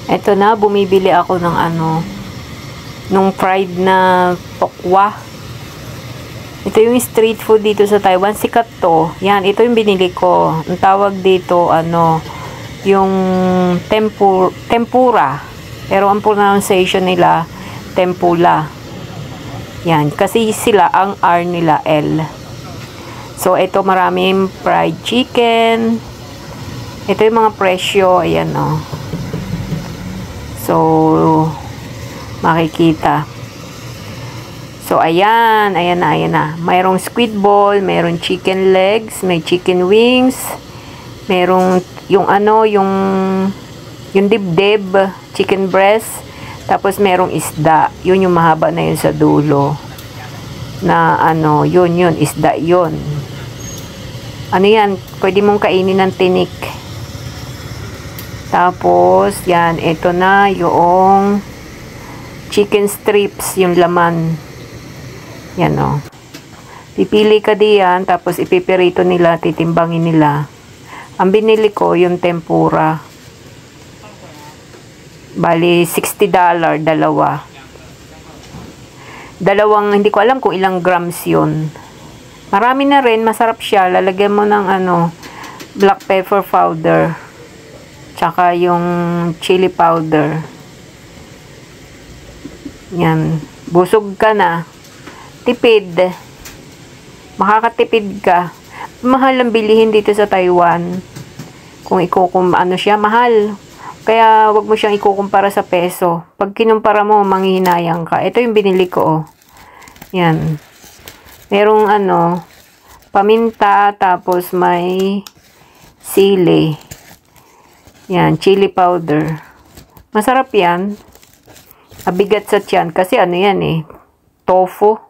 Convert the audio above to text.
Eto na, bumibili ako ng ano, nung fried na tokwa. Ito yung street food dito sa Taiwan. Sikat to. Yan, ito yung binili ko. Ang tawag dito, ano, yung tempura. Pero ang pronunciation nila, tempura. Yan, kasi sila, ang R nila, L. So, ito maraming fried chicken. Ito yung mga presyo. Ayan, o. So, makikita. So, ayan na. Mayroong squid ball, mayroong chicken legs, may chicken wings, mayroong yung ano, yung dibdib, chicken breast, tapos mayroong isda. Yun yung mahaba na yun sa dulo. Na ano, yun, isda yun. Ano yan, pwede mong kainin ng tinik. Tapos, yan, ito na yung chicken strips, yung laman. Yan o. Pipili ka diyan, tapos ipipirito nila, titimbangin nila. Ang binili ko, yung tempura. Bali, $60, dalawa. Dalawang, hindi ko alam kung ilang grams yun. Marami na rin, masarap siya. Lalagyan mo ng ano, black pepper powder. Tsaka yung chili powder. Yan. Busog ka na. Tipid. Makakatipid ka. Mahal ang bilihin dito sa Taiwan. Kung ano siya, mahal. Kaya wag mo siyang ikukumpara sa peso. Pag kinumpara mo, manghihinayang ka. Ito yung binili ko, oh. Yan. Merong ano, paminta, tapos may sili. Yan, chili powder. Masarap yan. Mabigat sa tiyan. Kasi ano yan eh, tofu.